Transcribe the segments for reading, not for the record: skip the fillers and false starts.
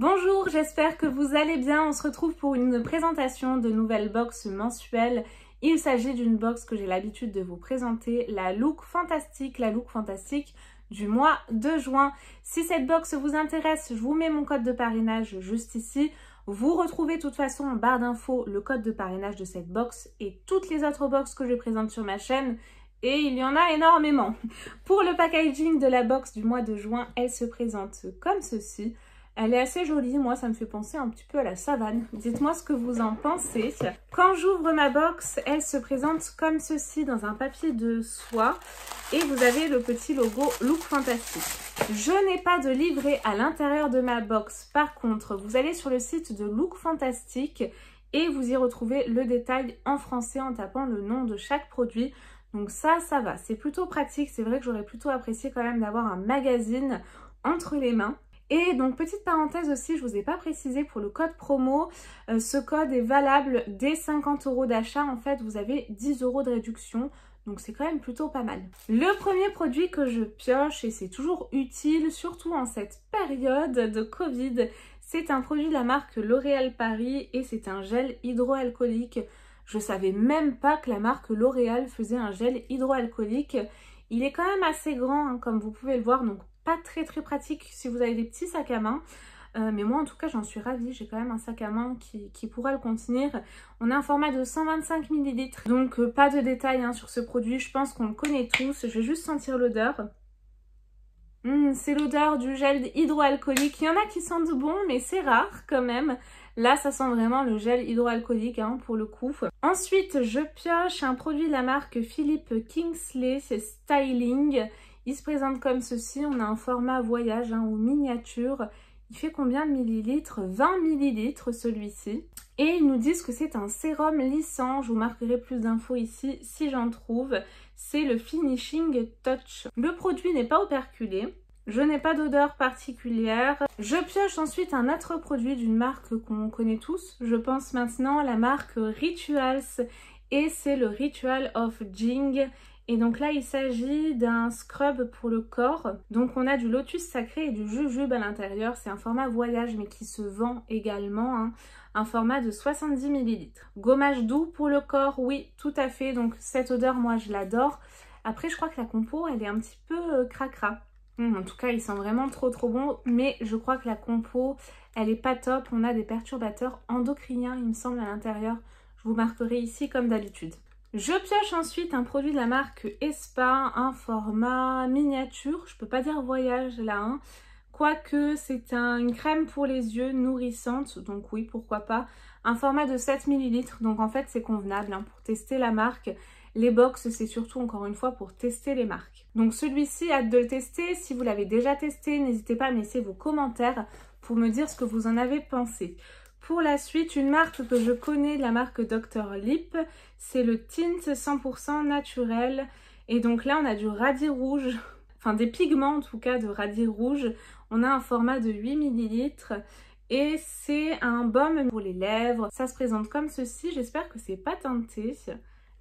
Bonjour, j'espère que vous allez bien. On se retrouve pour une présentation de nouvelles box mensuelles. Il s'agit d'une box que j'ai l'habitude de vous présenter, la Look Fantastique du mois de juin. Si cette box vous intéresse, je vous mets mon code de parrainage juste ici. Vous retrouvez de toute façon en barre d'infos le code de parrainage de cette box et toutes les autres box que je présente sur ma chaîne. Et il y en a énormément. Pour le packaging de la box du mois de juin, elle se présente comme ceci. Elle est assez jolie, moi ça me fait penser un petit peu à la savane. Dites-moi ce que vous en pensez. Quand j'ouvre ma box, elle se présente comme ceci dans un papier de soie. Et vous avez le petit logo Look Fantastique. Je n'ai pas de livret à l'intérieur de ma box. Par contre, vous allez sur le site de Look Fantastique et vous y retrouvez le détail en français en tapant le nom de chaque produit. Donc ça va. C'est plutôt pratique. C'est vrai que j'aurais plutôt apprécié quand même d'avoir un magazine entre les mains. Et donc, petite parenthèse aussi, je ne vous ai pas précisé pour le code promo, ce code est valable dès 50 € d'achat. En fait, vous avez 10 € de réduction, donc c'est quand même plutôt pas mal. Le premier produit que je pioche, et c'est toujours utile, surtout en cette période de Covid, c'est un produit de la marque L'Oréal Paris et c'est un gel hydroalcoolique. Je ne savais même pas que la marque L'Oréal faisait un gel hydroalcoolique. Il est quand même assez grand, hein, comme vous pouvez le voir, donc pas très pratique si vous avez des petits sacs à main. Mais moi en tout cas j'en suis ravie, j'ai quand même un sac à main qui pourra le contenir. On a un format de 125 ml, donc pas de détails hein, sur ce produit, je pense qu'on le connaît tous. Je vais juste sentir l'odeur. C'est l'odeur du gel hydroalcoolique. Il y en a qui sentent bon mais c'est rare quand même. Là ça sent vraiment le gel hydroalcoolique hein, pour le coup. Ensuite je pioche un produit de la marque Philippe Kingsley, c'est Styling. Il se présente comme ceci, on a un format voyage hein, ou miniature. Il fait combien de millilitres? 20 millilitres celui-ci. Et ils nous disent que c'est un sérum lissant. Je vous marquerai plus d'infos ici si j'en trouve. C'est le Finishing Touch. Le produit n'est pas operculé. Je n'ai pas d'odeur particulière. Je pioche ensuite un autre produit d'une marque qu'on connaît tous. Je pense maintenant à la marque Rituals. Et c'est le Ritual of Jing. Et donc là, il s'agit d'un scrub pour le corps. Donc on a du lotus sacré et du jujube à l'intérieur. C'est un format voyage mais qui se vend également. Hein. Un format de 70 ml. Gommage doux pour le corps, oui, tout à fait. Donc cette odeur, moi, je l'adore. Après, je crois que la compo, elle est un petit peu cracra. En tout cas, il sent vraiment trop bon. Mais je crois que la compo, elle est pas top. On a des perturbateurs endocriniens, il me semble, à l'intérieur. Je vous marquerai ici comme d'habitude. Je pioche ensuite un produit de la marque Espa, un format miniature, je peux pas dire voyage là, hein. Quoique c'est une crème pour les yeux nourrissante, donc oui pourquoi pas, un format de 7 ml, donc en fait c'est convenable hein, pour tester la marque. Les box c'est surtout encore une fois pour tester les marques. Donc celui-ci, hâte de le tester, si vous l'avez déjà testé, n'hésitez pas à me laisser vos commentaires pour me dire ce que vous en avez pensé. Pour la suite, une marque que je connais, la marque Dr. Lip, c'est le tint 100% naturel. Et donc là, on a du radis rouge, enfin des pigments en tout cas de radis rouge. On a un format de 8 ml et c'est un baume pour les lèvres. Ça se présente comme ceci, j'espère que c'est pas teinté.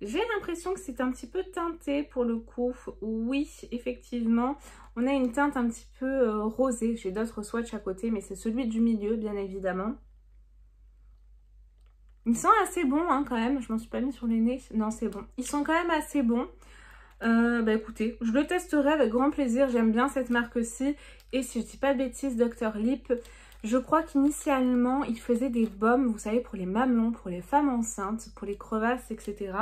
J'ai l'impression que c'est un petit peu teinté pour le coup. Oui, effectivement, on a une teinte un petit peu rosée. J'ai d'autres swatchs à côté, mais c'est celui du milieu, bien évidemment. Ils sont assez bons hein, quand même, je m'en suis pas mis sur les nez, non c'est bon. Ils sont quand même assez bons. Bah écoutez, je le testerai avec grand plaisir, j'aime bien cette marque-ci. Et si je dis pas de bêtises, Dr. Lip, je crois qu'initialement, il faisait des baumes, vous savez, pour les mamelons, pour les femmes enceintes, pour les crevasses, etc.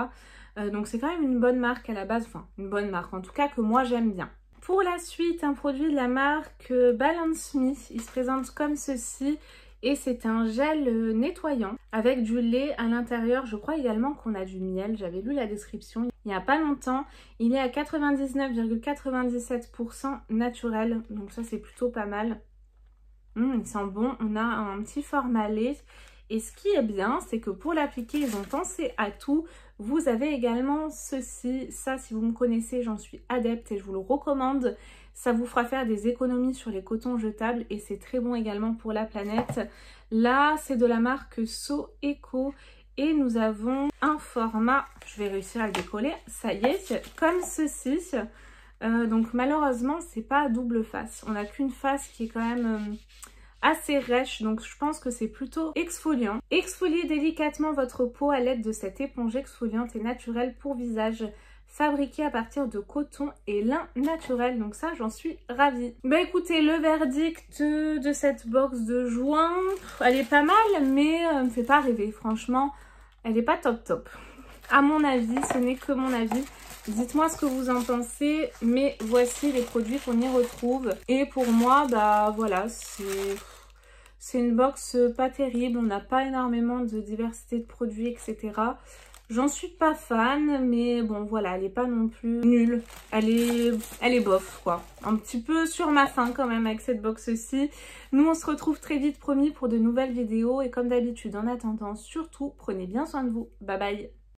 Donc c'est quand même une bonne marque à la base, enfin une bonne marque en tout cas que moi j'aime bien. Pour la suite, un produit de la marque Balance Me, il se présente comme ceci. Et c'est un gel nettoyant avec du lait à l'intérieur. Je crois également qu'on a du miel. J'avais lu la description il n'y a pas longtemps. Il est à 99,97% naturel. Donc ça, c'est plutôt pas mal. Il sent bon. On a un petit format lait. Et ce qui est bien, c'est que pour l'appliquer, ils ont pensé à tout. Vous avez également ceci. Ça, si vous me connaissez, j'en suis adepte et je vous le recommande. Ça vous fera faire des économies sur les cotons jetables et c'est très bon également pour la planète. Là, c'est de la marque So Eco et nous avons un format, je vais réussir à le décoller, ça y est, comme ceci. Donc malheureusement, c'est pas à double face. On n'a qu'une face qui est quand même assez rêche, donc je pense que c'est plutôt exfoliant. Exfoliez délicatement votre peau à l'aide de cette éponge exfoliante et naturelle pour visage, fabriquée à partir de coton et lin naturel, donc ça j'en suis ravie. Bah écoutez, le verdict de cette box de juin, elle est pas mal, mais elle me fait pas rêver, franchement, elle est pas top top. À mon avis, ce n'est que mon avis. Dites-moi ce que vous en pensez, mais voici les produits qu'on y retrouve. Et pour moi, bah voilà, c'est une box pas terrible. On n'a pas énormément de diversité de produits, etc. J'en suis pas fan, mais bon voilà, elle est pas non plus nulle. Elle est bof quoi. Un petit peu sur ma faim quand même avec cette box-ci. Nous on se retrouve très vite promis pour de nouvelles vidéos. Et comme d'habitude en attendant, surtout prenez bien soin de vous. Bye bye.